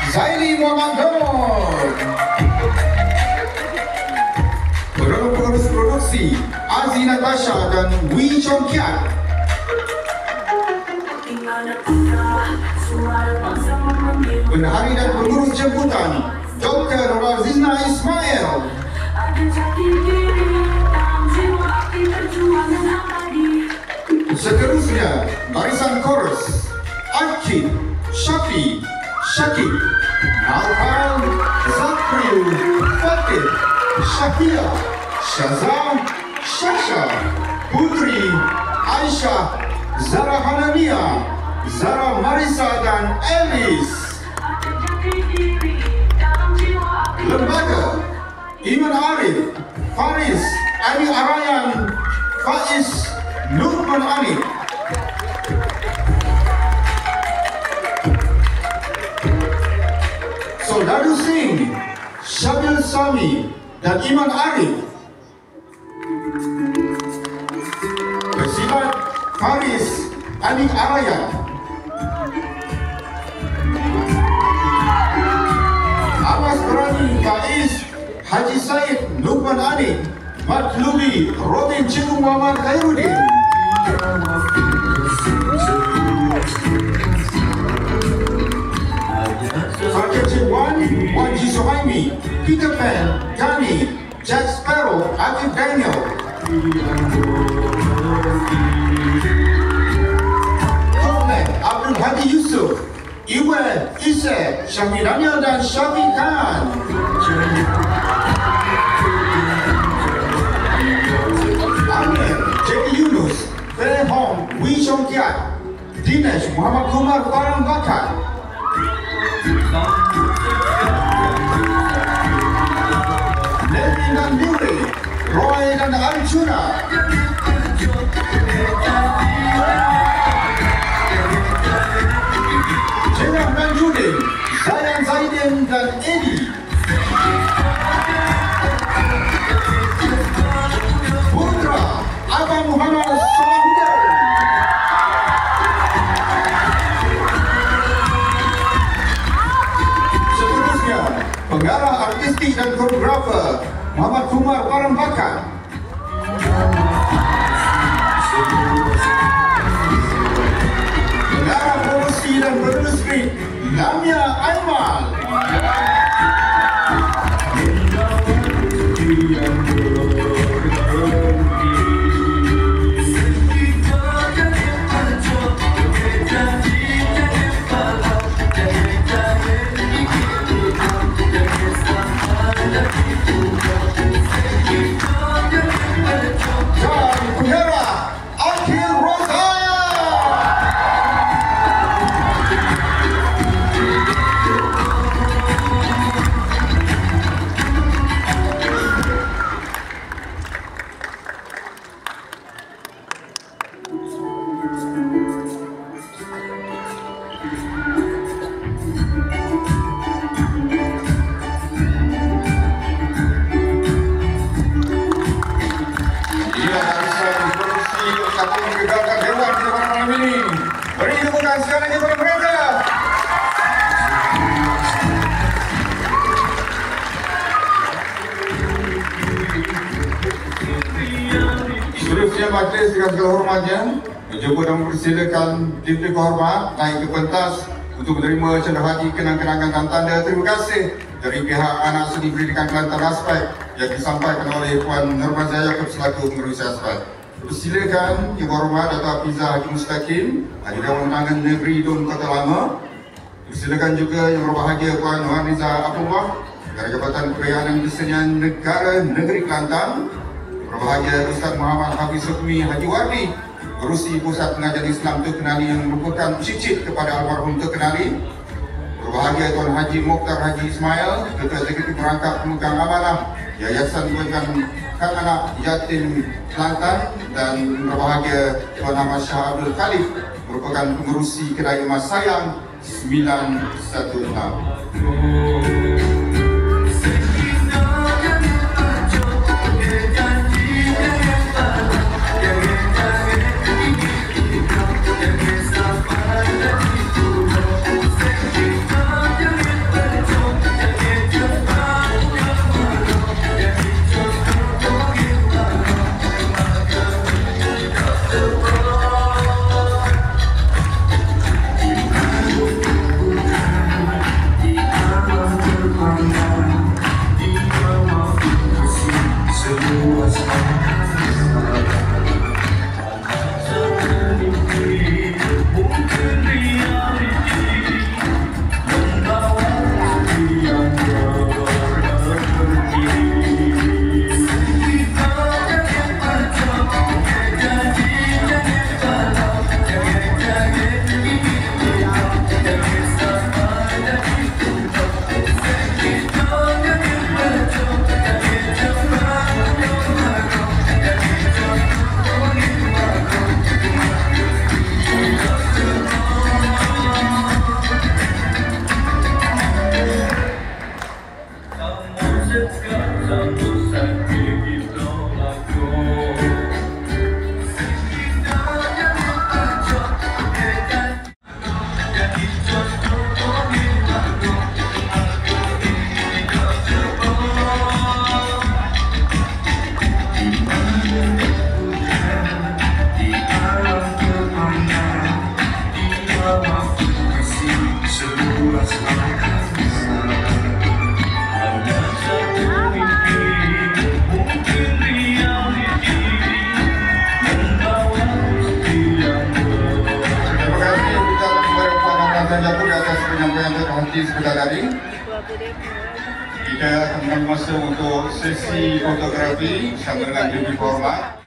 Zaili Muhammad Nur. Pengurus produksi Aziz Natasha dan Wee Chong Kiat. Penari dan pengurus jemputan Dr. Razizna Ismail. Seterusnya barisan chorus Akid, Syafi, Syakib, Naufal, Zakril, Fatih, Syakia, Syazam, Syasha, Putri, Aisyah, Zara Hanania, Zara Marisa dan Elis. Lembaga Iman Arif, Faris, Ali Arayan, Faiz, Lukman Anik. Soldadu Singh, Syabil Sami dan Iman Arif. Pesilat Faris, Anik Arayan. Amas Berani Faiz, Haji Said, Lukman Anik. Matlubi Robin Cikgu Muhammad Khairuddin. Sergeant Wan Ji Suhaimi, Peter Pan, Gani, Jack Sparrow, Akif Daniel. Colonel Abdul Hadi Yusuf, Iwan, Isai, Syahmirania dan Syafiq Khan. Amir, Jeki Yunus, Feren Hong, Wee Chong Kiat, Dinesh Muhammad Kumar Farang Bakar. Levin dan Nuri, Roy dan Arjuna. Jenam dan Judin, Zayan Zaidin dan Edi. Putra, Abang Muhammad Salahuddin. Seterusnya, pengarah artistik dan koreografer Muhammad Kumar Parambakar. Pengarah promosi dan produksi Lamia Aimal. Majlis dengan segala hormatnya, menjemput dan mempersilakan Dipti Kehormat naik ke pentas untuk menerima cendehaji kenang-kenangan dan tanda terima kasih dari pihak anak seni pendidikan Kelantan Aspek yang disampaikan oleh Puan Nurmazah Yaakob selaku Pengerusi Aspek. Persilakan Ibu Hormat Dato' Hafizah Haji Mustaqim, Dewan Undangan Negeri Dun Kota Lama. Persilakan juga Yang Berbahagia Puan Wan Riza Abdullah dari Jabatan Kebudayaan dan Kesenian Negara Negeri Kelantan. Berbahagia Ustaz Muhammad Hafiz Hukmi Haji Wardi, Pengerusi Pusat Pengajian Islam Terkenali yang merupakan cicit kepada almarhum Terkenali. Berbahagia Tuan Haji Mokhtar Haji Ismail, Ketua Eksekutif Merangkap Pemegang Amanah Yayasan Kebaikan Anak Yatim Kelantan, dan berbahagia Tuan Ahmad Shah Abdul Khalif, merupakan Pengerusi Kedai Emas Sayang 916. Tuan Jabur atas penyampaian terhormat sebentar tadi. Kita akan mengambil masa untuk sesi fotografi bersama dengan Deputi Kehormat.